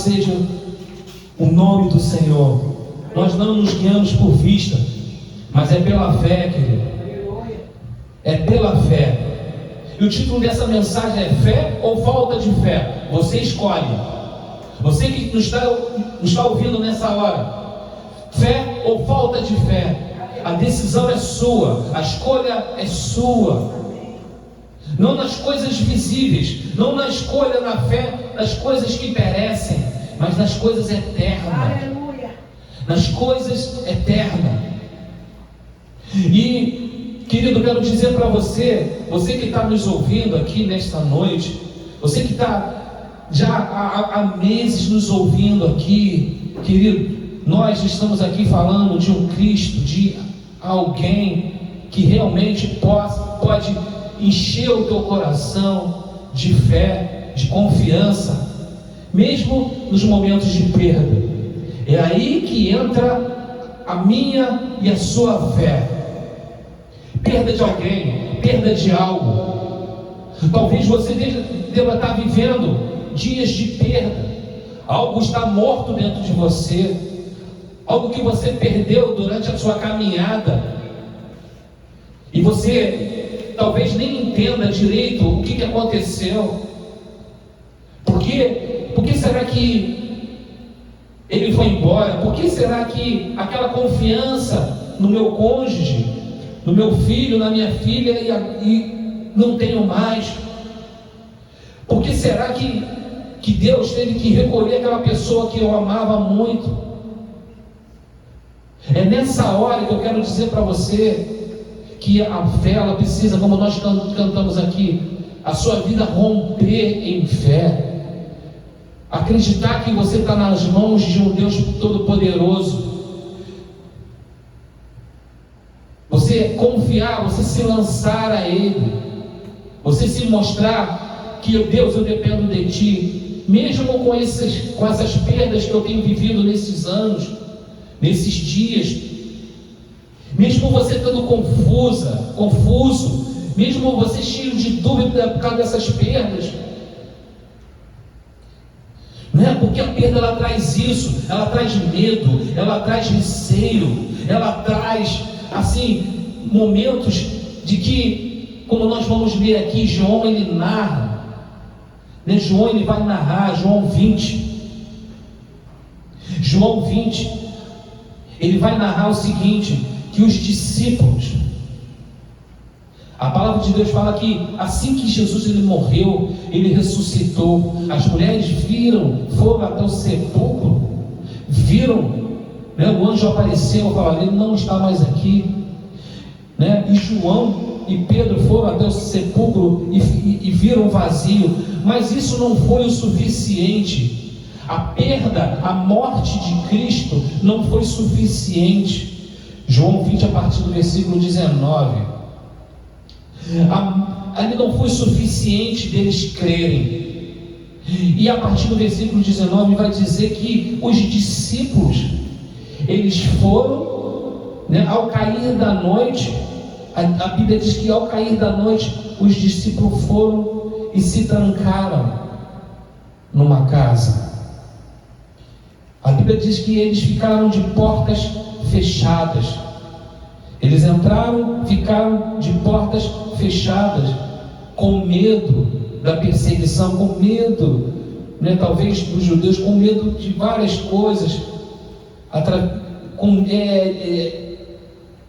seja o nome do Senhor. Nós não nos guiamos por vista, mas é pela fé, querido. É pela fé. E o título dessa mensagem é fé ou falta de fé? Você escolhe. Você que nos está ouvindo nessa hora, fé ou falta de fé? A decisão é sua, a escolha é sua. Não nas coisas visíveis, não na escolha na fé das coisas que perecem, mas nas coisas eternas. Aleluia. Nas coisas eternas. E, querido, eu quero dizer para você, você que está nos ouvindo aqui nesta noite, você que está já há meses nos ouvindo aqui, querido, nós estamos aqui falando de um Cristo, de alguém que realmente pode encher o teu coração de fé, de confiança, mesmo nos momentos de perda. É aí que entra a minha e a sua fé. Perda de alguém, perda de algo. Talvez você deva estar vivendo dias de perda. Algo está morto dentro de você, algo que você perdeu durante a sua caminhada, e você talvez nem entenda direito o que aconteceu. Por que será que ele foi embora? Por que será que aquela confiança no meu cônjuge, no meu filho, na minha filha, e não tenho mais? Por que será que Deus teve que recolher aquela pessoa que eu amava muito? É nessa hora que eu quero dizer para você que a fé, ela precisa, como nós cantamos aqui, a sua vida romper em fé. Acreditar que você está nas mãos de um Deus Todo-Poderoso. Você confiar, você se lançar a Ele. Você se mostrar que, Deus, eu dependo de Ti. Mesmo com essas perdas que eu tenho vivido nesses anos, nesses dias, mesmo você estando confuso, mesmo você cheio de dúvida por causa dessas perdas, né? Porque a perda, ela traz isso, ela traz medo, ela traz receio, ela traz, assim, momentos de que, como nós vamos ver aqui, João, ele narra, né? João, ele vai narrar, João 20, ele vai narrar o seguinte, que os discípulos, a palavra de Deus fala que assim que Jesus ele morreu, ele ressuscitou, as mulheres foram até o sepulcro, viram, né, o anjo apareceu, falou, ele não está mais aqui, né? E João e Pedro foram até o sepulcro e viram vazio, mas isso não foi o suficiente. A perda, a morte de Cristo não foi suficiente. João 20, a partir do versículo 19. Ali não foi suficiente deles crerem. E a partir do versículo 19 vai dizer que os discípulos, eles foram, né, ao cair da noite, a Bíblia diz que ao cair da noite, os discípulos foram e se trancaram numa casa. A Bíblia diz que eles ficaram de portas fechadas. Eles entraram, ficaram de portas fechadas, com medo da perseguição, com medo, né, talvez dos judeus, com medo de várias coisas,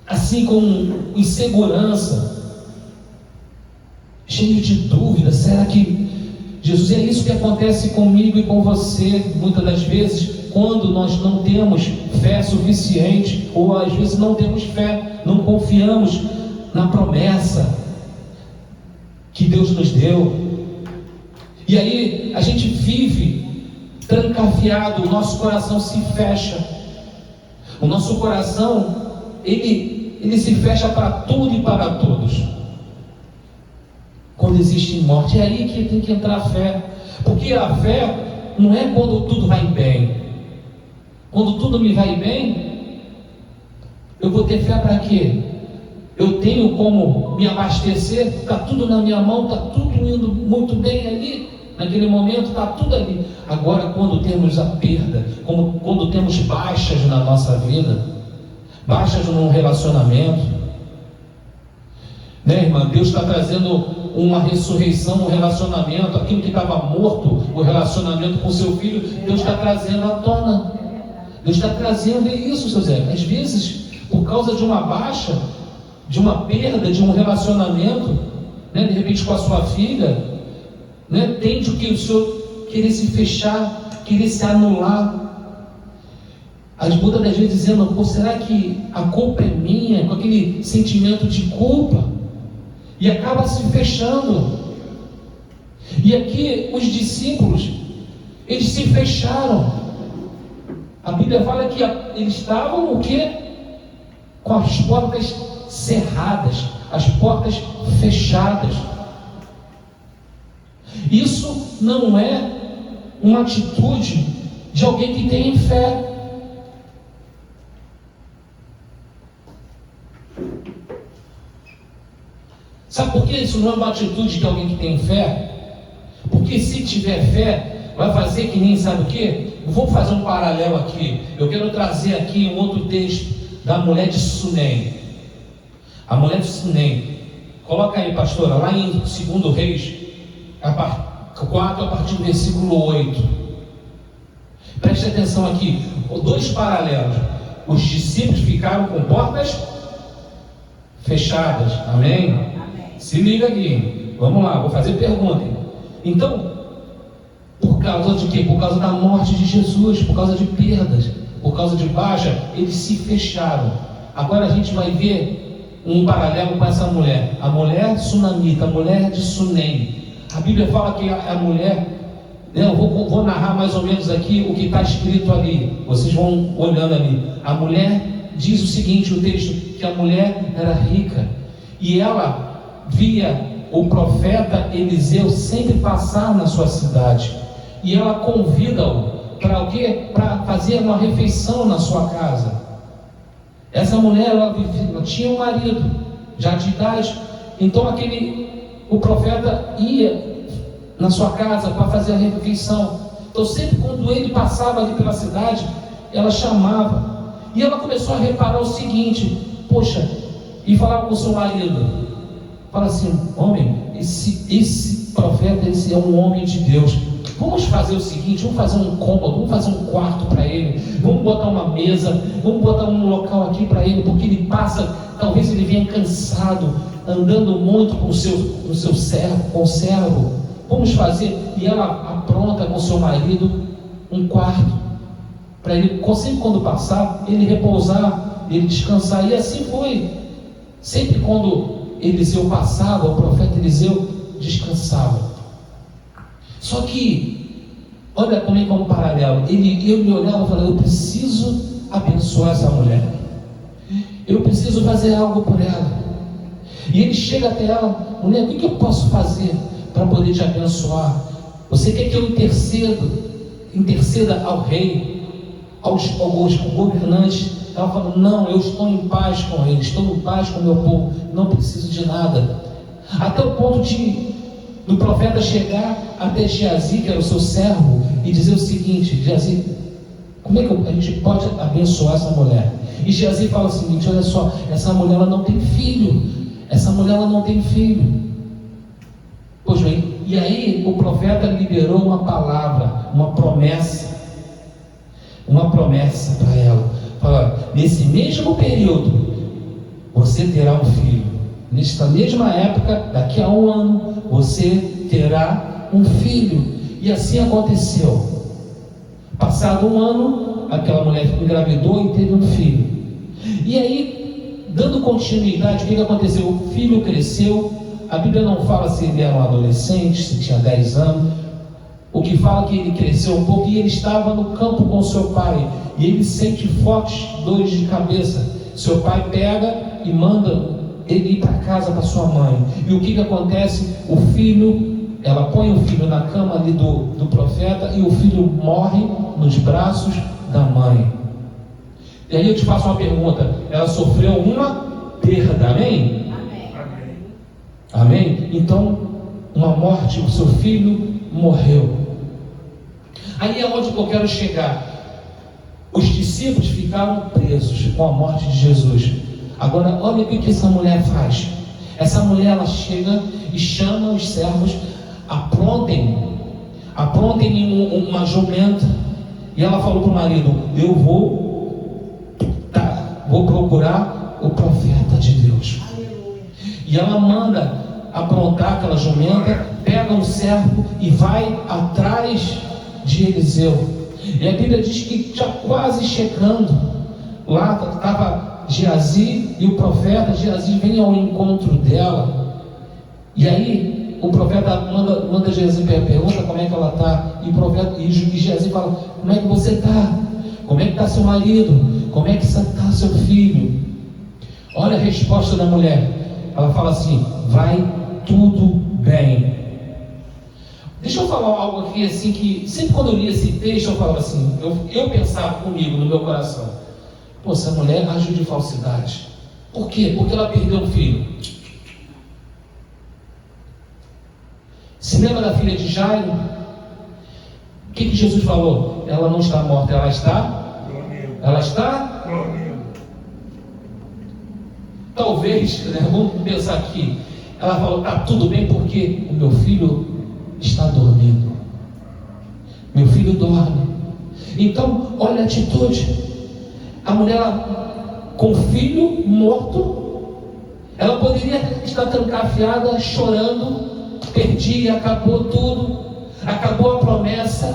assim, com insegurança, cheio de dúvida. Será que Jesus, é isso que acontece comigo e com você muitas das vezes, quando nós não temos fé suficiente, ou às vezes não temos fé, não confiamos na promessa que Deus nos deu, e aí a gente vive trancafiado, o nosso coração se fecha, o nosso coração, ele se fecha para tudo e para todos. Quando existe morte, é aí que tem que entrar a fé, porque a fé não é quando tudo vai bem. Quando tudo me vai bem, eu vou ter fé para quê? Eu tenho como me abastecer, está tudo na minha mão, está tudo indo muito bem ali. naquele momento está tudo ali. Agora, quando temos a perda, quando temos baixas na nossa vida, baixas num relacionamento, né, irmã? Deus está trazendo uma ressurreição no relacionamento, aquilo que estava morto, o relacionamento com seu filho, Deus está trazendo à tona. Deus está trazendo isso, seu Zé. Às vezes, por causa de uma baixa, de uma perda, de um relacionamento, né, de repente com a sua filha, né, tende o que o Senhor querer se fechar, querer se anular. Muitas das vezes dizendo, pô, será que a culpa é minha? Com aquele sentimento de culpa, e acaba se fechando. E aqui os discípulos, eles se fecharam. A Bíblia fala que eles estavam o quê? Com as portas cerradas, as portas fechadas. Isso não é uma atitude de alguém que tem fé. Sabe por que isso não é uma atitude de alguém que tem fé? Porque se tiver fé, vai fazer que nem sabe o quê? Vou fazer um paralelo aqui. Eu quero trazer aqui um outro texto da mulher de Sunem. A mulher de Sunem. Coloca aí, pastora, lá em 2 Reis 4, a partir do versículo 8. Preste atenção aqui. 2 paralelos. Os discípulos ficaram com portas fechadas. Amém? Se liga aqui, vamos lá, vou fazer pergunta. Então, por causa de quê? Por causa da morte de Jesus, por causa de perdas, por causa de baixa, eles se fecharam. Agora a gente vai ver um paralelo com essa mulher, a mulher sunamita, a mulher de Sunem. A Bíblia fala que a mulher, eu vou narrar mais ou menos aqui o que está escrito ali, vocês vão olhando ali. A mulher diz o seguinte, o texto, que a mulher era rica, e ela via o profeta Eliseu sempre passar na sua cidade, e ela convida-o para o quê? Para fazer uma refeição na sua casa. Essa mulher, ela tinha um marido já de idade, então o profeta ia na sua casa para fazer a refeição. Então sempre quando ele passava ali pela cidade, ela chamava, e ela começou a reparar o seguinte, poxa, e falava com o seu marido, fala assim, homem, esse profeta, esse é um homem de Deus, vamos fazer o seguinte, vamos fazer um cômodo, vamos fazer um quarto para ele, vamos botar uma mesa, vamos botar um local aqui para ele, porque ele passa, talvez ele venha cansado, andando muito com o seu servo, vamos fazer, e ela apronta com o seu marido um quarto, para ele, sempre quando passar, ele repousar, ele descansar, e assim foi, sempre quando Eliseu passava, o profeta Eliseu descansava. Só que, olha também como paralelo, eu me olhava e falava, eu preciso abençoar essa mulher, eu preciso fazer algo por ela. E ele chega até ela, mulher, o que eu posso fazer para poder te abençoar? Você quer que eu interceda ao rei, aos governantes? Ela falou, não, eu estou em paz com ele, estou em paz com o meu povo, não preciso de nada. Até o ponto do profeta chegar até Geazi, que era o seu servo, e dizer o seguinte, Geazi, como é que a gente pode abençoar essa mulher? E Geazi fala o seguinte, olha só, essa mulher ela não tem filho, Pois bem, e aí o profeta liberou uma palavra, uma promessa para ela. Fala, nesse mesmo período, você terá um filho. Nesta mesma época, daqui a 1 ano, você terá um filho. E assim aconteceu. Passado 1 ano, aquela mulher engravidou e teve um filho. E aí, dando continuidade, o que aconteceu? O filho cresceu. A Bíblia não fala se ele era um adolescente, se tinha 10 anos. O que fala que ele cresceu um pouco e ele estava no campo com seu pai. E ele sente fortes dores de cabeça. Seu pai pega e manda ele ir para casa para sua mãe. E o que acontece? O filho, ela põe o filho na cama ali do profeta e o filho morre nos braços da mãe. E aí eu te faço uma pergunta. Ela sofreu uma perda, amém? Amém? Então, uma morte, o seu filho morreu. Aí é onde eu quero chegar. Os discípulos ficaram presos com a morte de Jesus. Agora, olha o que essa mulher faz. Essa mulher, ela chega e chama os servos, aprontem uma jumenta. E ela falou para o marido: eu vou procurar o profeta de Deus. E ela manda aprontar aquela jumenta, pega um servo e vai atrás de Eliseu. E a Bíblia diz que já quase chegando, lá estava Geazi e o profeta. Geazi vem ao encontro dela. E aí o profeta manda Geazi, pergunta como é que ela está. E Geazi fala: como é que você está? Como é que está seu marido? Como é que está seu filho? Olha a resposta da mulher. Ela fala assim: vai tudo bem. Deixa eu falar algo aqui assim, que sempre quando eu li esse texto eu falava assim, eu pensava comigo no meu coração: pô, essa mulher agiu de falsidade. Por quê? Porque ela perdeu um filho. Se lembra da filha de Jairo? O que Jesus falou? Ela não está morta, ela está? Ela está? Talvez, né, vamos pensar aqui. Ela falou: está tudo bem porque o meu filho está dormindo. Meu filho dorme. Então, olha a atitude. A mulher, com o filho morto, ela poderia estar trancafiada, chorando. Perdi, acabou tudo, acabou a promessa,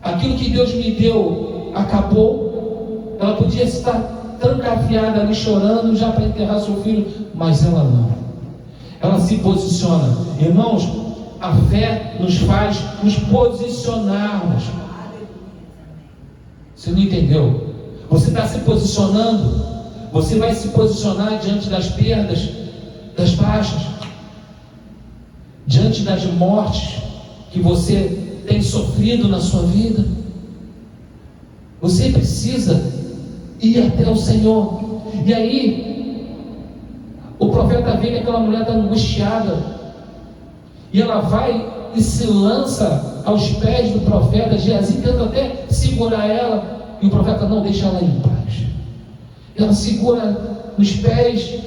aquilo que Deus me deu acabou. Ela podia estar trancafiada ali chorando já para enterrar seu filho, mas ela não. Ela se posiciona. Irmãos, a fé nos faz nos posicionarmos. Você não entendeu? Você está se posicionando. Você vai se posicionar diante das perdas, das baixas, diante das mortes que você tem sofrido na sua vida. Você precisa ir até o Senhor. E aí o profeta vê que aquela mulher está angustiada. E ela vai e se lança aos pés do profeta. Geazi tenta até segurar ela. E o profeta: não, deixa ela em paz. Ela segura nos pés.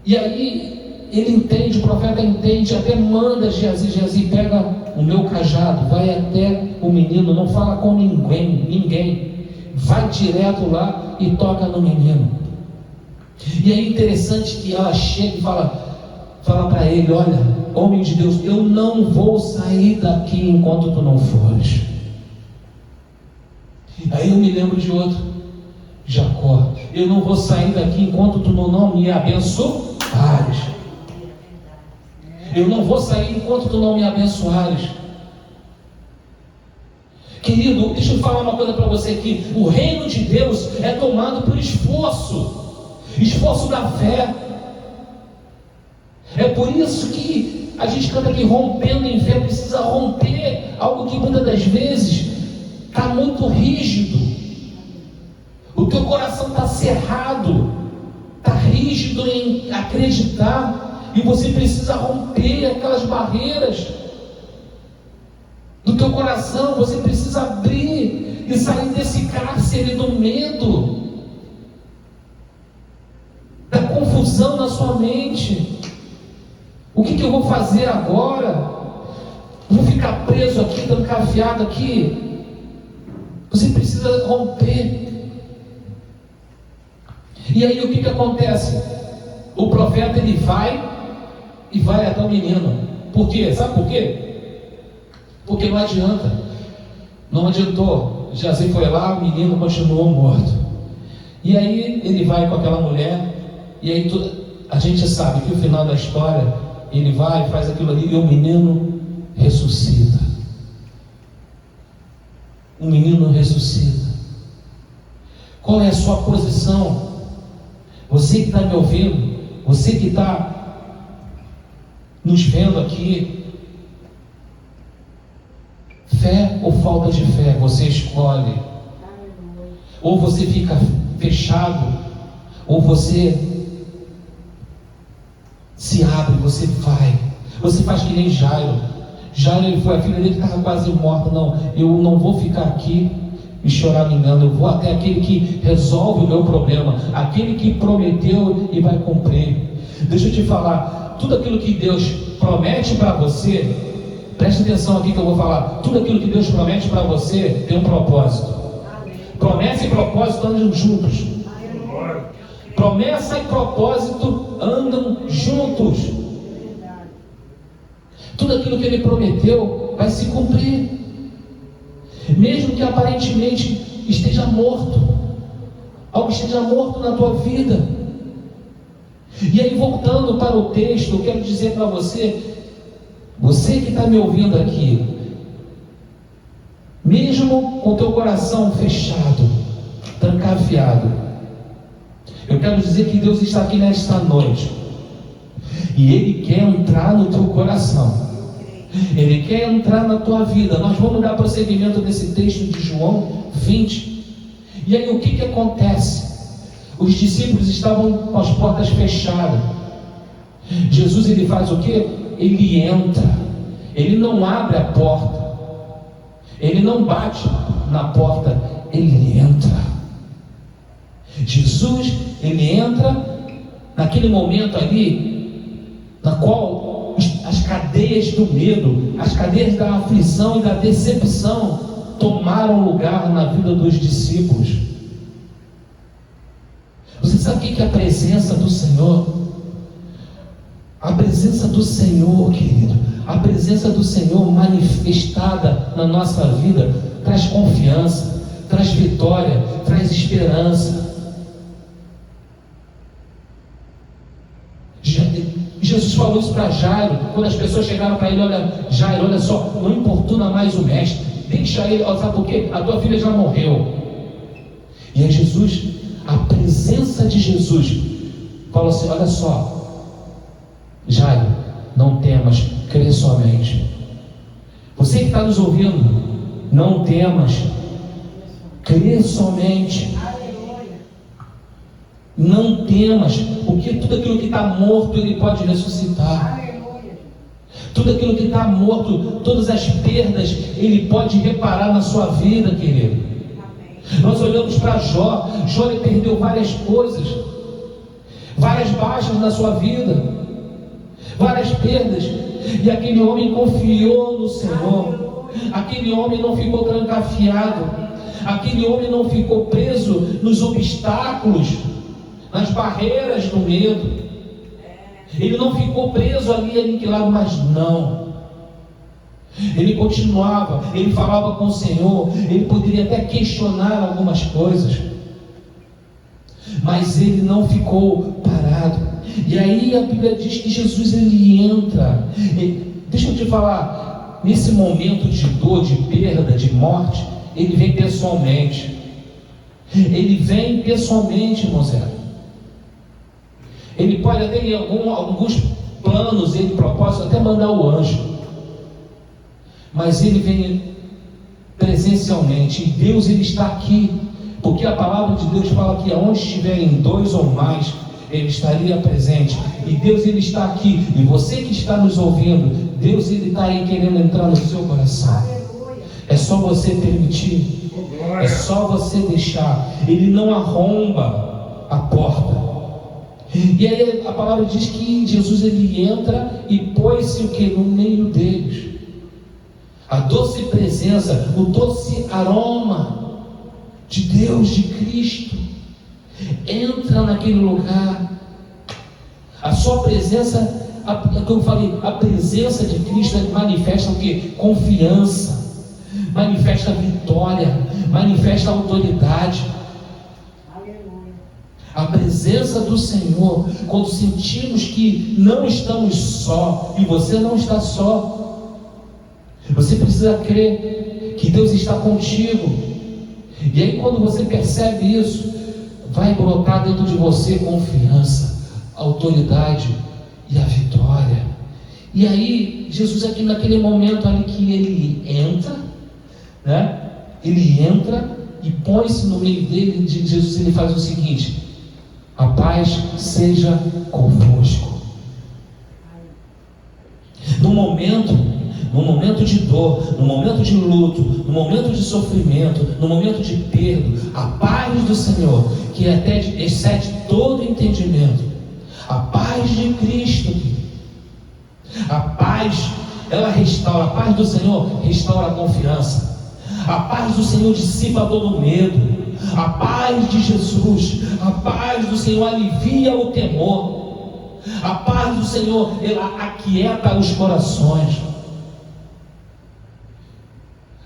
E aí ele entende, o profeta entende, até manda Geazi: Geazi, pega o meu cajado, vai até o menino, não fala com ninguém. Vai direto lá e toca no menino. E é interessante que ela chega e fala para ele: olha, homem de Deus, eu não vou sair daqui enquanto tu não fores. Aí eu me lembro de outro, Jacó: eu não vou sair daqui enquanto tu não me abençoares. Eu não vou sair enquanto tu não me abençoares. Querido, deixa eu falar uma coisa para você aqui. O reino de Deus é tomado por esforço da fé. É por isso que a gente canta aqui: rompendo em fé. Precisa romper algo que muitas das vezes está muito rígido. O teu coração está cerrado, está rígido em acreditar, e você precisa romper aquelas barreiras do teu coração. Você precisa abrir e sair desse cárcere do medo, da confusão na sua mente. O que eu vou fazer agora? Vou ficar preso aqui, trancafiado aqui? Você precisa romper. E aí o que acontece? O profeta, ele vai até o menino. Por quê? Sabe por quê? Porque não adianta. Não adiantou. Geazi foi lá, o menino continuou morto. E aí ele vai com aquela mulher. E aí a gente sabe que o final da história, ele vai, faz aquilo ali, e o menino ressuscita. O menino ressuscita. Qual é a sua posição? Você que está me ouvindo, você que está nos vendo aqui, fé ou falta de fé, você escolhe. Ou você fica fechado, ou você se abre, você vai. Você faz que nem Jairo. Jairo, a filha dele estava quase morta. Não, eu não vou ficar aqui e chorar me engano, eu vou até aquele que resolve o meu problema, aquele que prometeu e vai cumprir. Deixa eu te falar, tudo aquilo que Deus promete para você, preste atenção aqui que eu vou falar, tudo aquilo que Deus promete para você tem um propósito. Promessa e propósito andam juntos. Promessa e propósito andam juntos. Tudo aquilo que Ele prometeu vai se cumprir, mesmo que aparentemente esteja morto, algo esteja morto na tua vida. E aí, voltando para o texto, eu quero dizer para você, você que está me ouvindo aqui, mesmo com o teu coração fechado, trancafiado, eu quero dizer que Deus está aqui nesta noite, e Ele quer entrar no teu coração, Ele quer entrar na tua vida. Nós vamos dar prosseguimento nesse texto de João 20. E aí o que acontece? Os discípulos estavam com as portas fechadas. Jesus, ele faz o quê? Ele entra. Ele não abre a porta, ele não bate na porta, ele entra. Jesus, ele entra naquele momento ali, na qual as cadeias do medo, as cadeias da aflição e da decepção tomaram lugar na vida dos discípulos. Você sabe o que é a presença do Senhor? A presença do Senhor, querido, a presença do Senhor manifestada na nossa vida traz confiança, traz vitória, traz esperança. Jesus falou isso para Jairo, quando as pessoas chegaram para ele: olha, Jairo, olha só, não importuna mais o mestre, deixa ele, sabe por quê? A tua filha já morreu. E aí Jesus, a presença de Jesus, falou assim: olha só, Jairo, não temas, crê somente. Você que está nos ouvindo, não temas, crê somente. Não temas, porque tudo aquilo que está morto, Ele pode ressuscitar. Tudo aquilo que está morto, todas as perdas, Ele pode reparar na sua vida, querido. Nós olhamos para Jó. Jó, ele perdeu várias coisas, várias baixas na sua vida, várias perdas, e aquele homem confiou no Senhor. Aquele homem não ficou trancafiado, aquele homem não ficou preso nos obstáculos, nas barreiras do medo. Ele não ficou preso ali, aniquilado, mas não. Ele continuava, ele falava com o Senhor, ele poderia até questionar algumas coisas, mas ele não ficou parado. E aí a Bíblia diz que Jesus, ele entra. Deixa eu te falar, nesse momento de dor, de perda, de morte, ele vem pessoalmente. Ele vem pessoalmente, irmão Zé. Ele pode até, em alguns planos, ele propósito, até mandar o anjo, mas ele vem presencialmente. E Deus, ele está aqui, porque a palavra de Deus fala que aonde estiverem dois ou mais, ele estaria presente. E Deus, ele está aqui. E você que está nos ouvindo, Deus, ele está aí querendo entrar no seu coração. É só você permitir, é só você deixar. Ele não arromba a porta. E aí a palavra diz que Jesus, ele entra e pôs-se o que? No meio deles. A doce presença, o doce aroma de Deus, de Cristo, entra naquele lugar. A sua presença, como eu falei, a presença de Cristo manifesta o que? Confiança, manifesta vitória, manifesta autoridade. A presença do Senhor, quando sentimos que não estamos só, e você não está só, você precisa crer que Deus está contigo. E aí, quando você percebe isso, vai brotar dentro de você confiança, autoridade e a vitória. E aí, Jesus, aqui naquele momento ali que ele entra, né? Ele entra e põe-se no meio dele. De Jesus, ele faz o seguinte: a paz seja convosco. No momento no momento de dor, no momento de luto, no momento de sofrimento, no momento de perda, a paz do Senhor, que até excede todo entendimento, a paz de Cristo, a paz, ela restaura, a paz do Senhor restaura a confiança, a paz do Senhor dissipa todo medo, a paz de Jesus, a paz do Senhor alivia o temor, a paz do Senhor, ela aquieta os corações.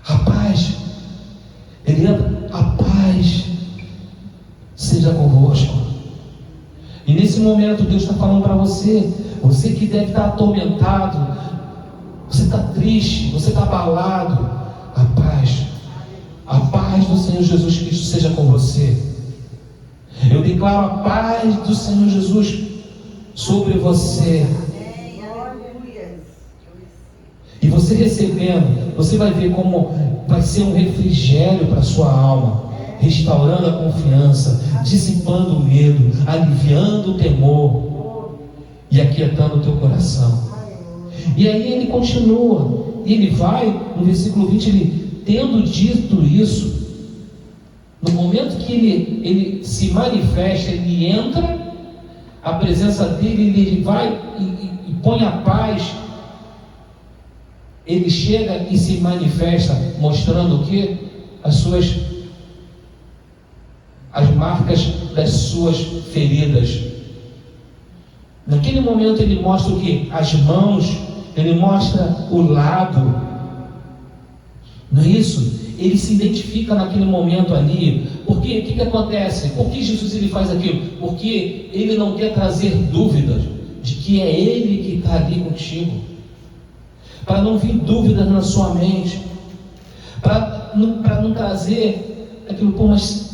A paz, ele entra, a paz seja convosco. E nesse momento Deus está falando para você, você que deve estar atormentado, você está triste, você está abalado, a paz do Senhor Jesus Cristo seja com você. Eu declaro a paz do Senhor Jesus sobre você. E você recebendo, você vai ver como vai ser um refrigério para a sua alma, restaurando a confiança, dissipando o medo, aliviando o temor e aquietando o teu coração. E aí ele continua, e ele vai, no versículo 20, ele tendo dito isso, no momento que ele se manifesta, ele entra, a presença dele, ele vai e põe a paz, ele chega e se manifesta, mostrando o que? As marcas das suas feridas. Naquele momento ele mostra o que? As mãos, ele mostra o lado, não é isso? Ele se identifica naquele momento ali, porque o que acontece? Por que Jesus ele faz aquilo? Porque ele não quer trazer dúvidas de que é ele que está ali contigo, para não vir dúvidas na sua mente, para não trazer aquilo, pô, mas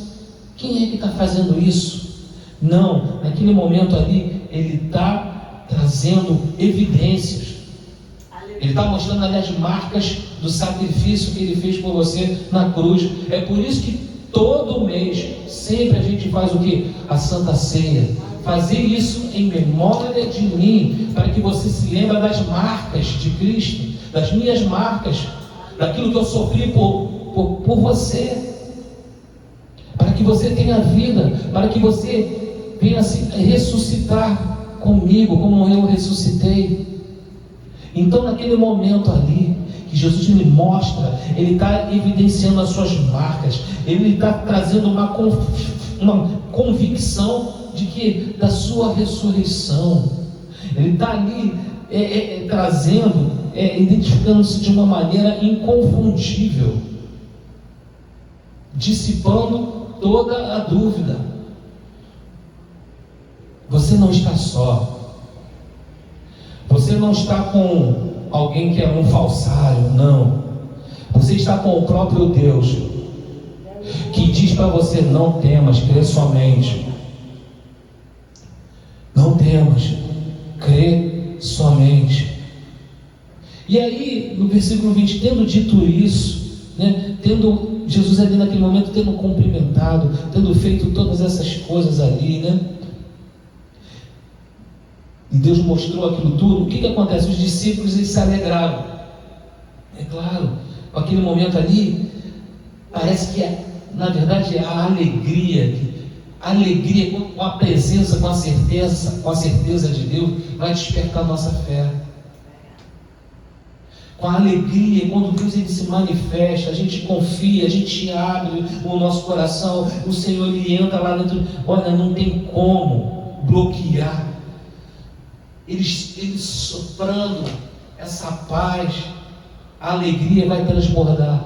quem é que está fazendo isso? Não, naquele momento ali, ele está trazendo evidências, ele está mostrando ali as marcas do sacrifício que ele fez por você na cruz. É por isso que todo mês, sempre a gente faz o que? A Santa Ceia. Fazer isso em memória de mim, para que você se lembre das marcas de Cristo, das minhas marcas, daquilo que eu sofri por você, para que você tenha vida, para que você venha se ressuscitar comigo, como eu ressuscitei. Então, naquele momento ali, que Jesus ele mostra, ele está evidenciando as suas marcas, ele está trazendo uma convicção de que da sua ressurreição, ele está ali trazendo, identificando-se de uma maneira inconfundível, dissipando toda a dúvida. Você não está só. Você não está com alguém que é um falsário, não. Você está com o próprio Deus, que diz para você: não temas, crê somente. Não temas, crê somente. E aí, no versículo 20, tendo dito isso, tendo Jesus ali naquele momento, tendo cumprimentado, tendo feito todas essas coisas ali, e Deus mostrou aquilo tudo, o que acontece? Os discípulos eles se alegraram. É claro, com aquele momento ali, parece que na verdade a alegria com a presença, com a certeza de Deus, vai despertar a nossa fé. Com a alegria, quando Deus ele se manifesta, a gente confia, a gente abre o nosso coração, o Senhor ele entra lá dentro. Olha, não tem como bloquear. Eles soprando essa paz, a alegria vai transbordar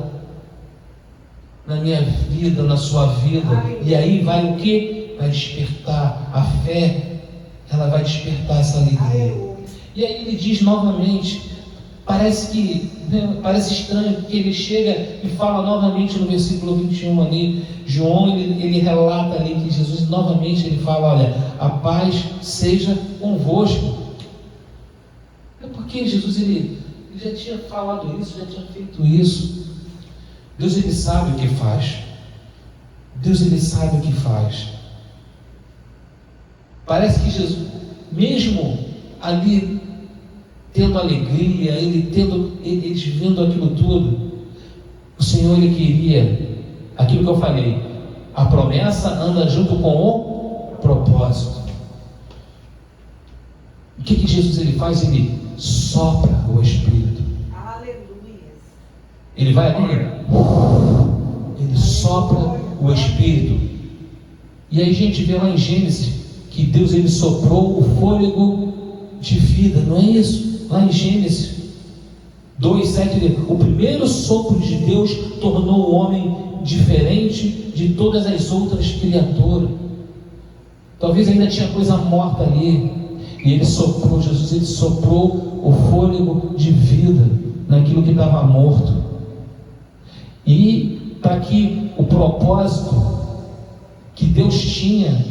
na minha vida, na sua vida. E aí vai o que? Vai despertar a fé, ela vai despertar essa alegria. E aí ele diz novamente, parece estranho, porque ele chega e fala novamente no versículo 21 ali, João ele relata ali que Jesus novamente ele fala: olha, a paz seja convosco. É porque Jesus ele já tinha falado isso, já tinha feito isso. Deus ele sabe o que faz. Deus ele sabe o que faz. Parece que Jesus, mesmo ali tendo alegria, eles vendo aquilo tudo. O Senhor, Ele queria aquilo que eu falei, a promessa anda junto com o propósito. O que Jesus ele faz? Ele sopra o Espírito. Aleluia. Ele vai ali, ele sopra o Espírito. E aí a gente vê lá em Gênesis que Deus ele soprou o fôlego de vida, não é isso? Lá em Gênesis 2:7, o primeiro sopro de Deus tornou o homem diferente de todas as outras criaturas. Talvez ainda tinha coisa morta ali, e ele soprou, Jesus ele soprou o fôlego de vida naquilo que estava morto, e para que o propósito que Deus tinha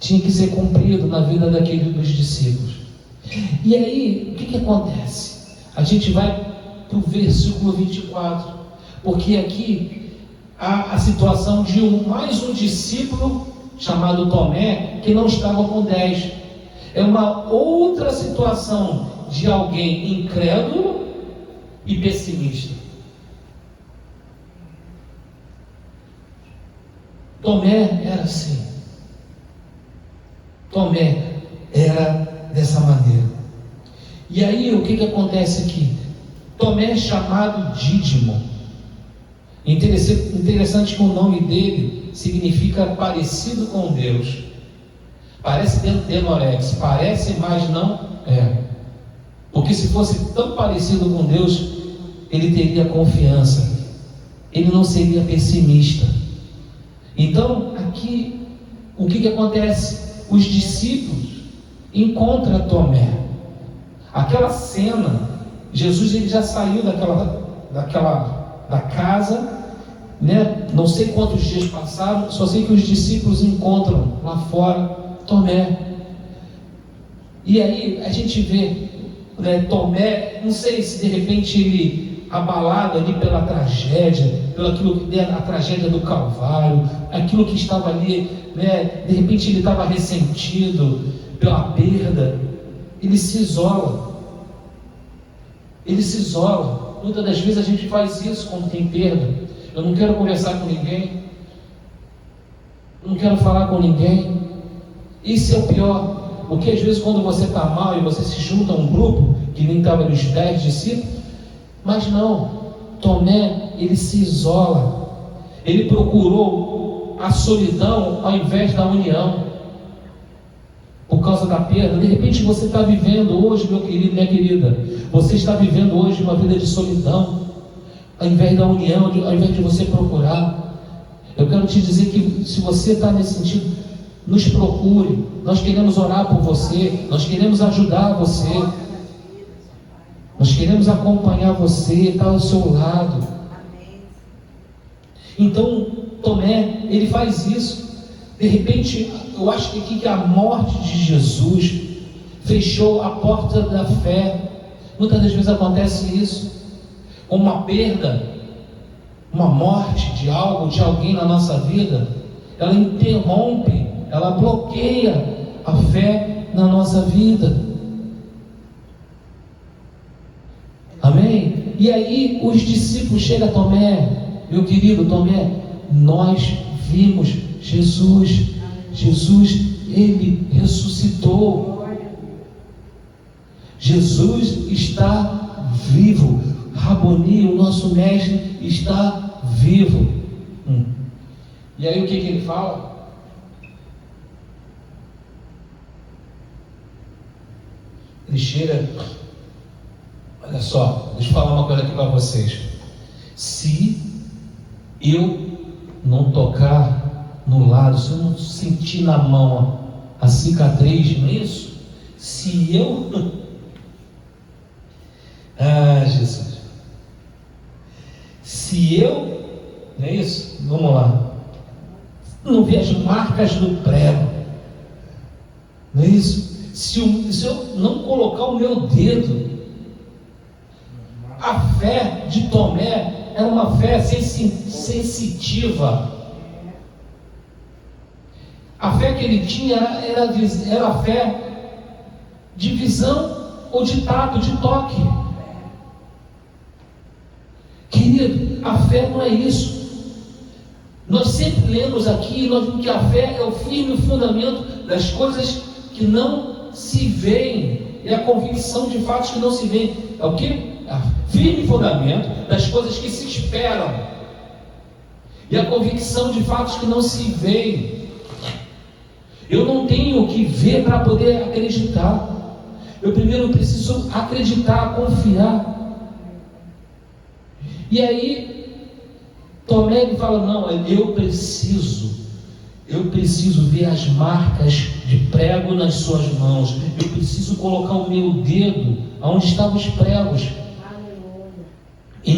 que ser cumprido na vida dos discípulos. E aí, o que acontece? A gente vai para o versículo 24, porque aqui há a situação de mais um discípulo chamado Tomé, que não estava com 10. É uma outra situação de alguém incrédulo e pessimista. Tomé era assim. Tomé era dessa maneira. E aí o que acontece aqui? Tomé é chamado Dídimo. Interessante que o nome dele significa parecido com Deus. Parece Denorex, parece, mas não é. Porque se fosse tão parecido com Deus, ele teria confiança, ele não seria pessimista. Então, aqui, o que acontece? Os discípulos encontram Tomé. Aquela cena, Jesus ele já saiu da casa, né? Não sei quantos dias passaram, só sei que os discípulos encontram lá fora Tomé. E aí a gente vê, né, Tomé, não sei se de repente ele, abalado ali pela tragédia, a tragédia do Calvário, aquilo que estava ali, né, de repente ele estava ressentido pela perda, ele se isola. Muitas das vezes a gente faz isso quando tem perda. Eu não quero conversar com ninguém, não quero falar com ninguém. Isso é o pior, porque às vezes quando você está mal e você se junta a um grupo, que nem estava nos 10 discípulos, mas não, Tomé, ele se isola, ele procurou a solidão ao invés da união, por causa da perda. De repente você está vivendo hoje, meu querido, minha querida, você está vivendo hoje uma vida de solidão, ao invés da união, ao invés de você procurar. Eu quero te dizer que se você está nesse sentido, nos procure, nós queremos orar por você, nós queremos ajudar você, nós queremos acompanhar você, estar ao seu lado. Então Tomé, ele faz isso. De repente, eu acho que aqui que a morte de Jesus fechou a porta da fé. Muitas das vezes acontece isso, uma perda, uma morte de algo, de alguém na nossa vida, ela interrompe, ela bloqueia a fé na nossa vida. Amém? E aí os discípulos chegam a Tomé, meu querido Tomé, nós vimos Jesus, ele ressuscitou, Jesus está vivo, Raboni, o nosso mestre, está vivo. E aí o que ele fala? Ele chega, olha só, deixa eu falar uma coisa aqui para vocês. Se eu não tocar no lado, se eu não sentir na mão a cicatriz, não é isso? Se eu... Jesus. Se eu, não é isso? Vamos lá. Não ver as marcas do prego, não é isso? Se eu não colocar o meu dedo, a fé de Tomé era uma fé sensitiva. A fé que ele tinha era a fé de visão. ou de tato, de toque. Querido, a fé não é isso. Nós sempre lemos aqui, nós vimos que a fé é o firme fundamento das coisas que não se veem. É a convicção de fatos que não se veem. É o quê? Firme fundamento das coisas que se esperam. E a convicção de fatos que não se veem. Eu não tenho que ver para poder acreditar. Eu primeiro preciso acreditar, confiar. E aí Tomé fala, não, eu preciso ver as marcas de prego nas suas mãos. Eu preciso colocar o meu dedo onde estavam os pregos. E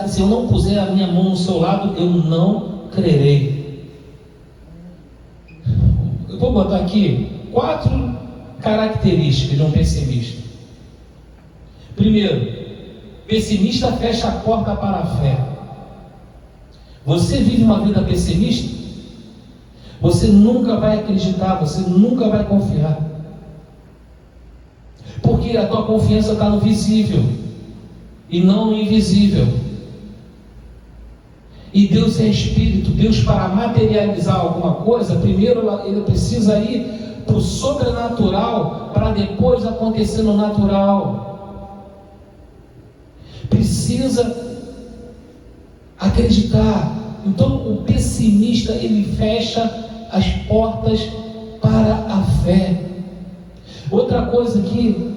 se eu não puser a minha mão no seu lado, eu não crerei. Eu vou botar aqui 4 características de um pessimista. Primeiro, pessimista fecha a porta para a fé. Você vive uma vida pessimista, você nunca vai acreditar, você nunca vai confiar. Porque a tua confiança está no visível e não no invisível. E Deus é Espírito. Deus, para materializar alguma coisa, primeiro Ele precisa ir para o sobrenatural, para depois acontecer no natural. Precisa acreditar. Então o pessimista, ele fecha as portas para a fé. Outra coisa que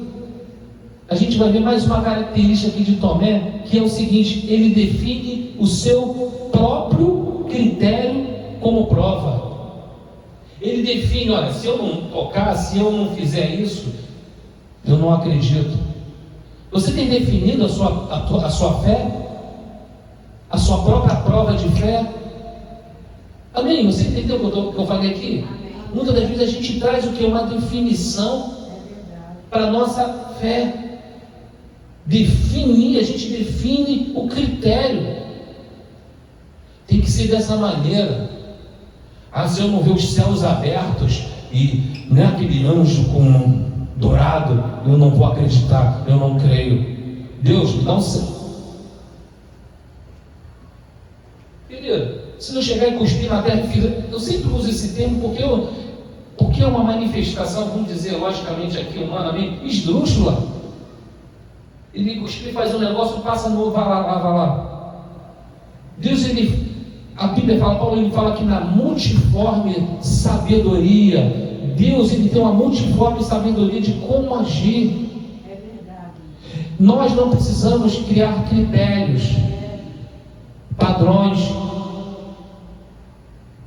a gente vai ver mais uma característica aqui de Tomé, que é o seguinte: ele define o seu próprio critério como prova. Ele define, olha, se eu não tocar, se eu não fizer isso, eu não acredito. Você tem definido a sua fé? A sua própria prova de fé? Amém? Você entendeu o que eu falei aqui? Muitas das vezes a gente traz o que? Uma definição para a nossa fé. A gente define o critério. Tem que ser dessa maneira. Se eu não ver os céus abertos e não é aquele anjo com dourado, eu não vou acreditar, eu não creio. Deus, me dá um céu. Querido, se não chegar e cuspir na terra, eu sempre uso esse termo porque é uma manifestação, vamos dizer logicamente aqui, humanamente, esdrúxula. Ele cuspir, faz um negócio, passa no vai lá. Deus, a Bíblia fala, Paulo, ele fala que na multiforme sabedoria, Deus, ele tem uma multiforme sabedoria de como agir. É verdade. Nós não precisamos criar critérios, padrões.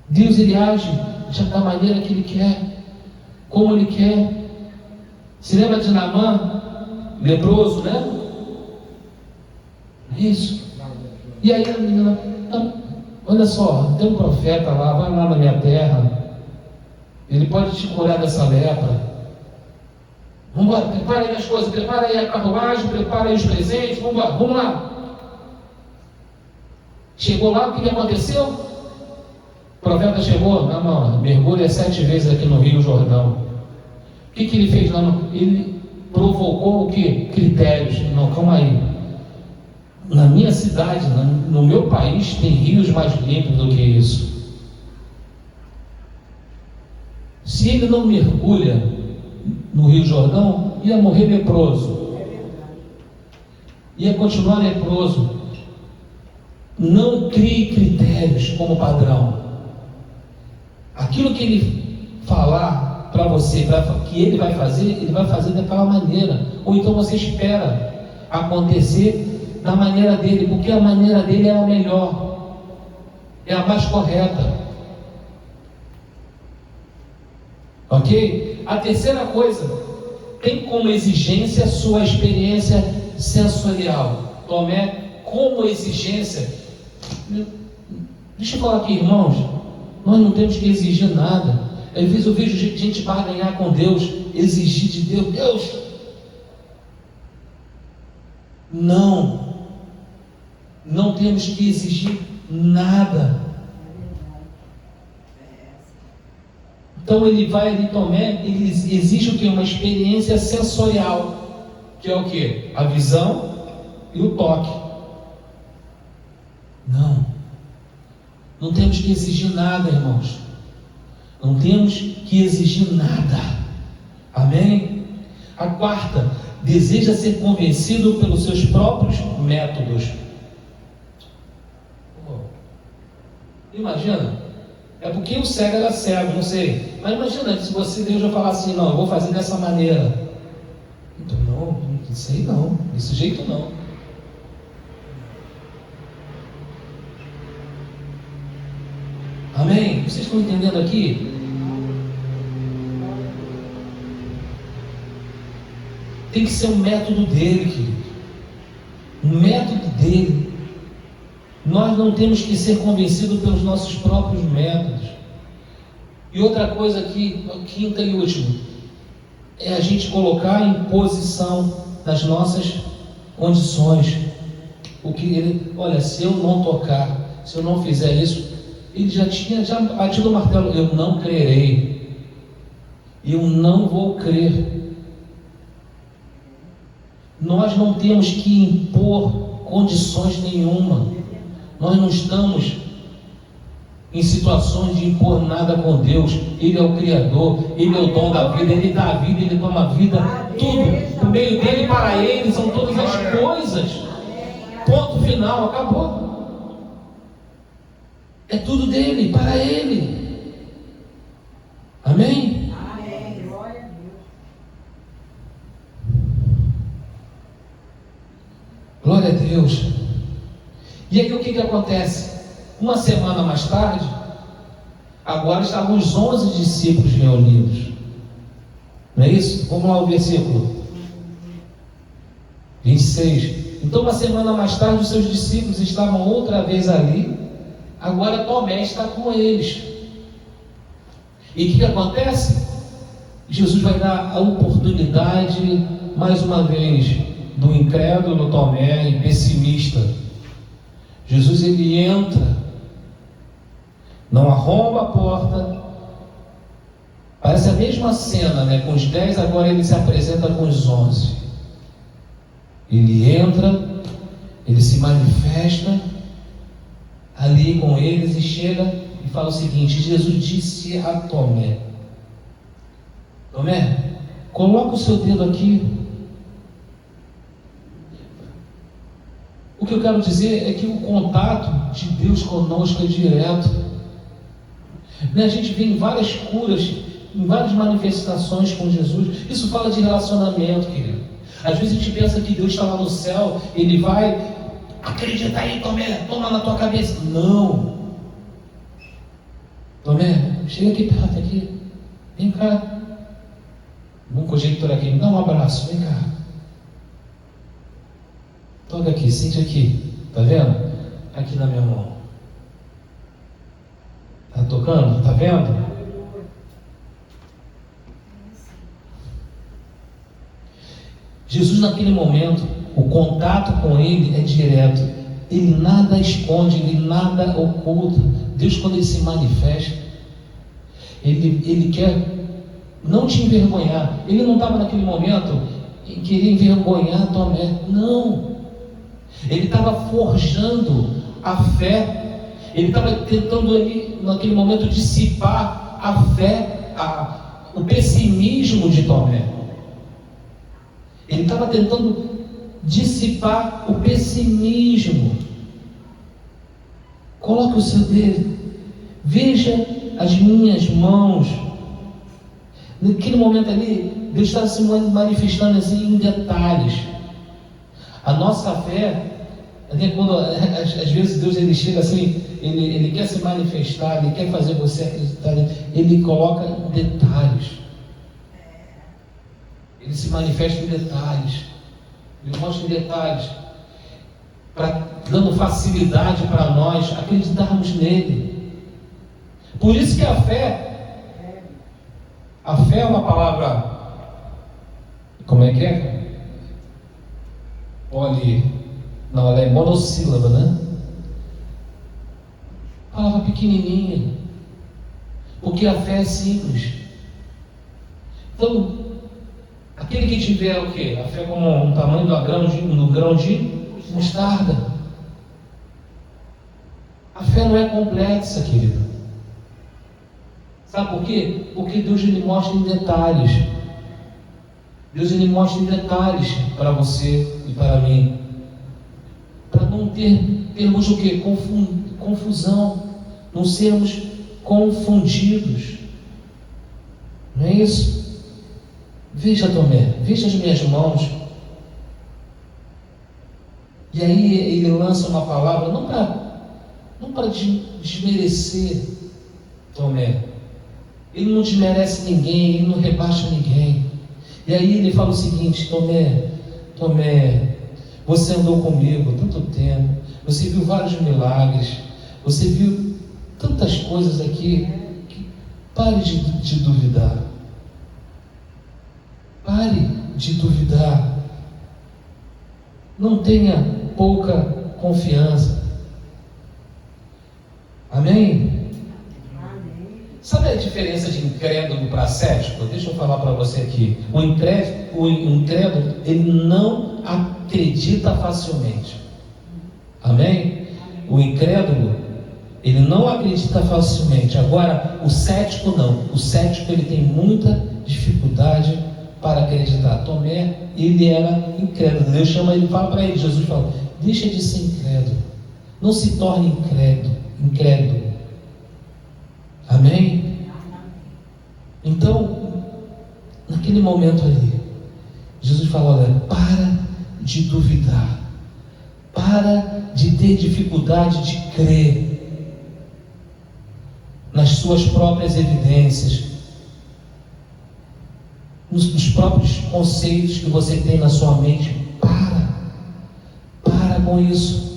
Deus, ele age da maneira que ele quer, como ele quer. Se lembra de Naamã, leproso, né? Isso. E aí a menina, olha só, tem um profeta lá, vai lá na minha terra, ele pode te curar dessa lepra. Vamos embora, prepara aí as coisas, prepara aí a carruagem, prepara aí os presentes, vamos embora, vamos lá. Chegou lá, o que aconteceu? O profeta chegou, não, mergulha 7 vezes aqui no Rio Jordão. O que ele fez lá? Ele provocou o que? Critérios. Não, calma aí. Na minha cidade, no meu país, tem rios mais limpos do que isso. Se ele não mergulha no Rio Jordão, ia morrer leproso. Ia continuar leproso. Não crie critérios como padrão. Aquilo que ele falar para você, que ele vai fazer daquela maneira. Ou então você espera acontecer da maneira dele, porque a maneira dele é a melhor, é a mais correta. Ok? A terceira coisa, tem como exigência sua experiência sensorial. Tomé, como exigência. Deixa eu falar aqui, irmãos, nós não temos que exigir nada. Às vezes eu vejo gente barganhar com Deus, exigir de Deus. Não temos que exigir nada. Então ele vai ali, Tomé, ele exige o que? Uma experiência sensorial. que é o quê? A visão e o toque. Não temos que exigir nada, irmãos. Não temos que exigir nada. Amém? A quarta, deseja ser convencido pelos seus próprios métodos. Imagina, é porque o cego era cego, não sei. Mas imagina se Deus vai falar assim: não, eu vou fazer dessa maneira. Então, não, isso aí não, desse jeito não. Amém? Vocês estão entendendo aqui? Tem que ser um método dele, querido. Um método dele. Nós não temos que ser convencidos pelos nossos próprios métodos. E outra coisa aqui, quinta e última, é a gente colocar em posição nas nossas condições. Olha, se eu não tocar, se eu não fizer isso, ele já tinha batido o martelo: eu não crerei, eu não vou crer. Nós não temos que impor condições nenhuma. Nós não estamos em situações de impor nada com Deus. Ele é o Criador, Ele é o dom da vida, Ele dá a vida, Ele toma a vida, tudo por meio dele, para Ele, são todas as coisas. Ponto final, acabou. É tudo dele, para Ele. Amém? Amém. Glória a Deus. Glória a Deus. E aí o que acontece? Uma semana mais tarde, agora estavam os 11 discípulos reunidos. Não é isso? Vamos lá o versículo 26. Então uma semana mais tarde os seus discípulos estavam outra vez ali. Agora Tomé está com eles. E o que acontece? Jesus vai dar a oportunidade, mais uma vez, do incrédulo Tomé e pessimista. Jesus, ele entra, não arromba a porta. Parece a mesma cena, né? Com os 10, agora ele se apresenta com os 11. Ele entra, ele se manifesta ali com eles e chega e fala o seguinte: Jesus disse a Tomé: Tomé, coloca o seu dedo aqui. O que eu quero dizer é que o contato de Deus conosco é direto. A gente vê em várias curas, em várias manifestações com Jesus. Isso fala de relacionamento, querido. Às vezes a gente pensa que Deus está lá no céu, Ele vai, acredita aí, Tomé, toma na tua cabeça. Não. Tomé, chega aqui perto, aqui. Vem cá. Vamos conjecturar aqui, me dá um abraço, vem cá. Toca aqui, sente aqui, tá vendo? Aqui na minha mão. Tá tocando? Tá vendo? Jesus, naquele momento, o contato com ele é direto. Ele nada esconde, ele nada oculta. Deus, quando ele se manifesta, ele quer não te envergonhar. Ele não estava naquele momento em querer envergonhar Tomé. Não. Ele estava forjando a fé. Ele estava tentando ali, naquele momento, dissipar a fé, o pessimismo de Tomé. Ele estava tentando dissipar o pessimismo. Coloque o seu dedo. Veja as minhas mãos. Naquele momento ali, Deus estava se manifestando assim em detalhes. A nossa fé, quando às vezes Deus ele chega assim, ele quer se manifestar, ele quer fazer você acreditar, ele coloca detalhes. Ele se manifesta em detalhes. Ele mostra em detalhes, dando facilidade para nós acreditarmos nele. Por isso que a fé é uma palavra, como é que é? Não, ela é monossílaba, né? Palavra pequenininha, porque a fé é simples. Então, Aquele que tiver o quê? A fé como o tamanho do grão de mostarda. A fé não é complexa, querido. Sabe por quê? Porque Deus ele mostra em detalhes. Deus ele mostra em detalhes para você e para mim. Para não termos o quê? Confusão. Não sermos confundidos. Não é isso? Veja, Tomé, veja as minhas mãos. E aí ele lança uma palavra, não para desmerecer Tomé. Ele não desmerece ninguém, ele não rebaixa ninguém. E aí ele fala o seguinte: Tomé, você andou comigo há tanto tempo, você viu vários milagres, você viu tantas coisas aqui, que pare de duvidar. Pare de duvidar. Não tenha pouca confiança. Amém? Sabe a diferença de incrédulo para cético? Deixa eu falar para você aqui. O incrédulo, ele não acredita facilmente. Amém? O incrédulo, ele não acredita facilmente. Agora, o cético não. O cético, ele tem muita dificuldade para acreditar. Tomé, ele era incrédulo. Deus chama ele, fala para ele, Jesus fala: deixa de ser incrédulo. Não se torne incrédulo. Amém? Então, naquele momento ali, Jesus fala: olha, para de duvidar, para de ter dificuldade de crer nas suas próprias evidências, nos próprios conceitos que você tem na sua mente. Para com isso.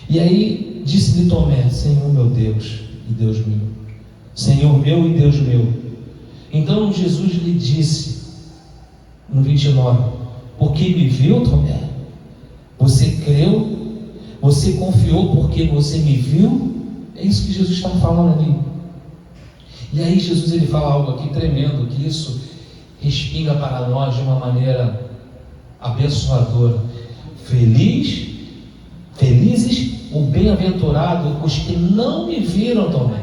E aí disse-lhe Tomé: Senhor meu Deus e Deus meu, Senhor meu e Deus meu. Então Jesus lhe disse no 29: porque me viu, Tomé? Você creu? Você confiou porque você me viu? É isso que Jesus está falando ali. E aí Jesus ele fala algo aqui tremendo, que isso respinga para nós de uma maneira abençoadora. Felizes ou bem-aventurados os que não me viram, Tomé,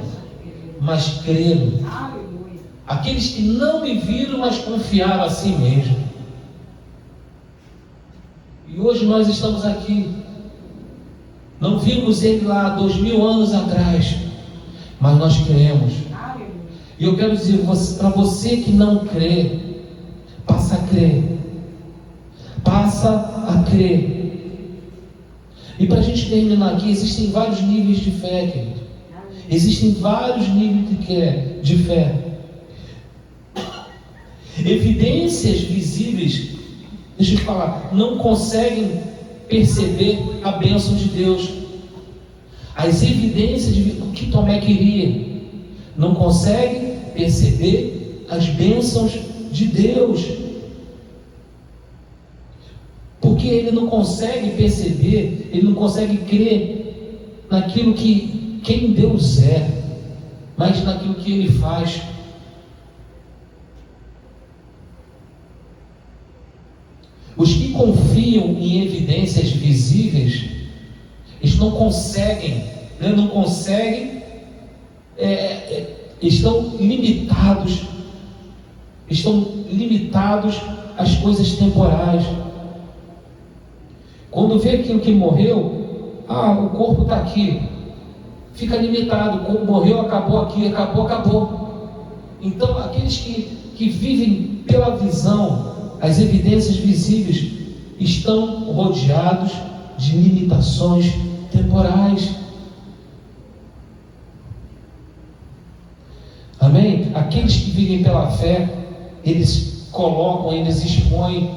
mas creram. Aqueles que não me viram, mas confiaram a si mesmo. E hoje nós estamos aqui. Não vimos ele lá 2000 anos atrás, mas nós cremos. E eu quero dizer para você que não crê, passa a crer. Passa a crer. E para a gente terminar aqui, existem vários níveis de fé, querido. Existem vários níveis de fé. Evidências visíveis, deixa eu te falar, não conseguem perceber a bênção de Deus. As evidências do que Tomé queria, não conseguem perceber as bênçãos de Deus. Porque ele não consegue perceber, ele não consegue crer naquilo que quem Deus é, mas naquilo que ele faz. Os que confiam em evidências visíveis, eles não conseguem, estão limitados às coisas temporais. Quando vê aquilo que morreu, o corpo está aqui, fica limitado. Como morreu, acabou aqui, acabou. Então, aqueles que vivem pela visão, as evidências visíveis, estão rodeados de limitações temporais. Amém? Aqueles que vivem pela fé, eles expõem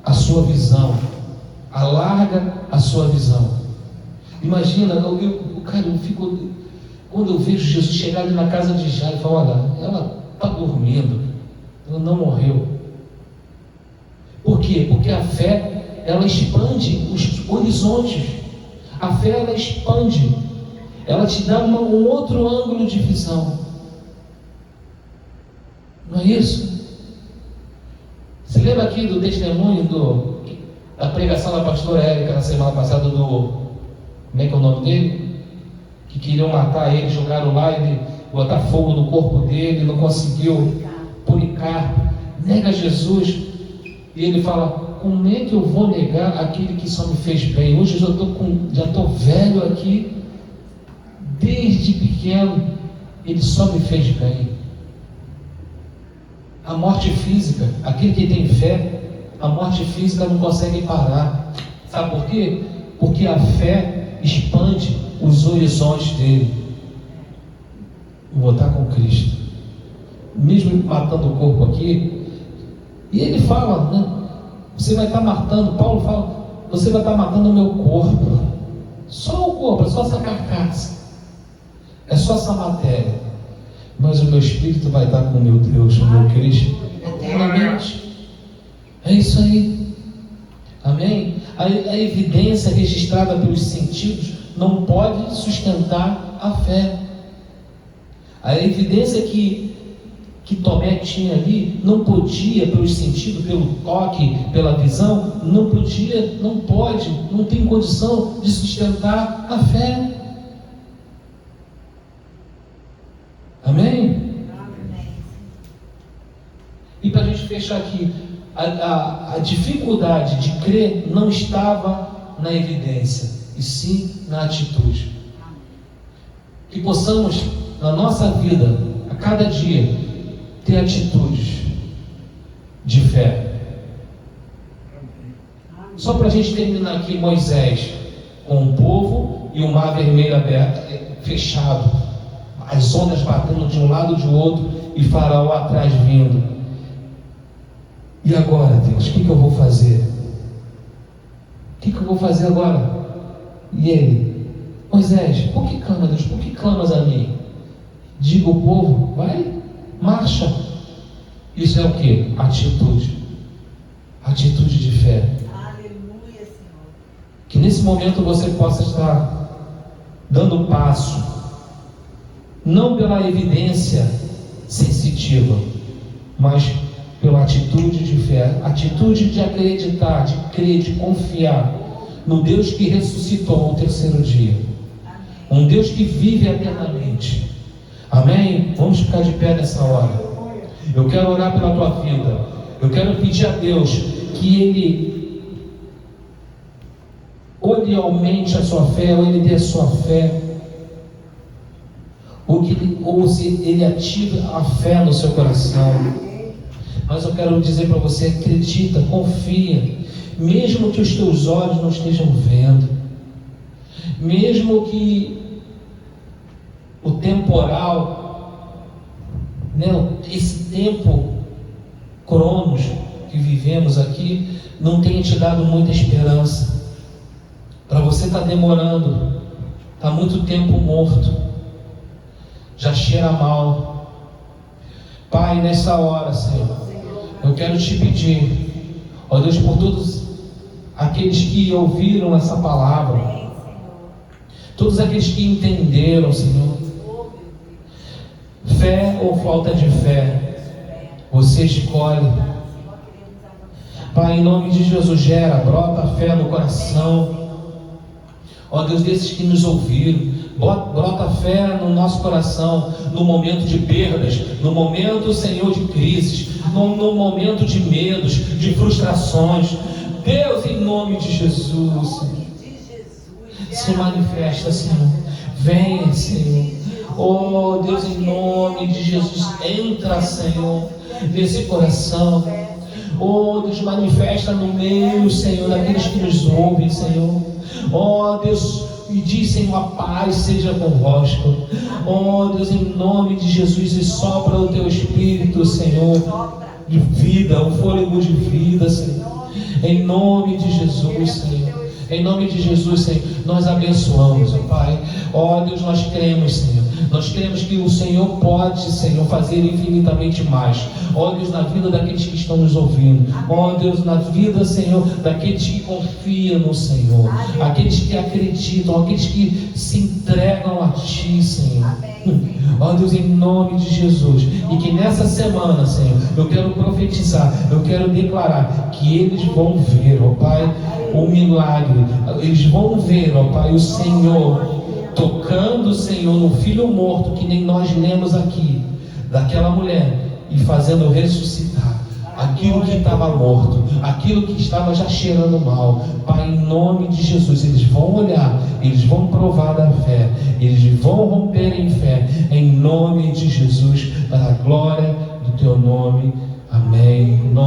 a sua visão, alarga a sua visão. Imagina, eu fico, quando eu vejo Jesus chegar ali na casa de Jairo, eu falo: olha, ela está dormindo, ela não morreu. Por quê? Porque a fé, ela expande os horizontes. A fé, ela expande, ela te dá um outro ângulo de visão. Não é isso? lembra aqui do testemunho da pregação da pastora Érica na semana passada como é que é o nome dele? Que queriam matar ele, jogaram lá, ele botar fogo no corpo dele, não conseguiu. Policarpo nega Jesus e ele fala: como é que eu vou negar aquele que só me fez bem? Hoje eu já estou velho aqui, desde pequeno ele só me fez bem. A morte física, aquele que tem fé, a morte física não consegue parar. Sabe por quê? Porque a fé expande os horizontes dele. Vou estar com Cristo, mesmo matando o corpo aqui. E ele fala, né? Você vai estar matando, Paulo fala, você vai estar matando o meu corpo. Só o corpo, é só essa carcaça, é só essa matéria. Mas o meu espírito vai estar com o meu Deus, o meu Cristo, eternamente. É isso aí. Amém? A evidência registrada pelos sentidos não pode sustentar a fé. A evidência que Tomé tinha ali não podia, pelos sentidos, pelo toque, pela visão, não podia, não pode, não tem condição de sustentar a fé. Amém? E para a gente fechar aqui, a dificuldade de crer não estava na evidência, e sim na atitude. Que possamos, na nossa vida, a cada dia, ter atitudes de fé. Só para a gente terminar aqui, Moisés com o povo e o mar vermelho aberto, fechado, as ondas batendo de um lado e de outro, e Faraó atrás vindo. E agora, Deus, o que eu vou fazer? O que eu vou fazer agora? E ele: Moisés, por que clama, Deus? Por que clamas a mim? Diga ao povo: vai, marcha. Isso é o que? Atitude. Atitude de fé. Aleluia, Senhor. Que nesse momento você possa estar dando um passo, não pela evidência sensitiva, mas pela atitude de fé, atitude de acreditar, de crer, de confiar no Deus que ressuscitou ao terceiro dia, um Deus que vive eternamente. Amém? Vamos ficar de pé nessa hora. Eu quero orar pela tua vida. Eu quero pedir a Deus que Ele ou Ele aumente a sua fé, ou Ele dê a sua fé, ou se Ele ative a fé no seu coração. Mas eu quero dizer para você: acredita, confia, mesmo que os teus olhos não estejam vendo, mesmo que o temporal, né, esse tempo cronos que vivemos aqui não tenha te dado muita esperança. Para você está demorando, está muito tempo morto, já cheira mal. Pai, nessa hora, Senhor, eu quero te pedir, ó Deus, por todos aqueles que ouviram essa palavra, todos aqueles que entenderam, Senhor, fé ou falta de fé, você escolhe. Pai, em nome de Jesus, brota a fé no coração, ó Deus, desses que nos ouviram. Brota fé no nosso coração, no momento de perdas, no momento, Senhor, de crises, no momento de medos, de frustrações. Deus, em nome de Jesus, se manifesta, Senhor. Venha, Senhor. Oh Deus, em nome de Jesus, entra, Senhor, nesse coração. Oh Deus, manifesta no meio, Senhor, daqueles que nos ouvem, Senhor. Oh Deus, e diz, Senhor, a paz seja convosco. Oh Deus, em nome de Jesus, e sopra o teu Espírito, Senhor, de vida, o fôlego de vida, Senhor, em nome de Jesus, Senhor. Em nome de Jesus, Senhor, nós abençoamos, ó Pai. Ó Deus, nós cremos, Senhor. Nós cremos que o Senhor pode, Senhor, fazer infinitamente mais. Ó Deus, na vida daqueles que estão nos ouvindo. Ó Deus, na vida, Senhor, daqueles que confiam no Senhor. Aqueles que acreditam, aqueles que se entregam a Ti, Senhor. Ó Deus, em nome de Jesus. E que nessa semana, Senhor, eu quero profetizar, eu quero declarar que eles vão ver, ó Pai, o milagre. Eles vão ver, ó Pai, o Senhor tocando, Senhor, no filho morto, que nem nós lemos aqui, daquela mulher, e fazendo ressuscitar aquilo que estava morto, aquilo que estava já cheirando mal. Pai, em nome de Jesus, eles vão olhar, eles vão provar da fé, eles vão romper em fé, em nome de Jesus, para a glória do Teu nome.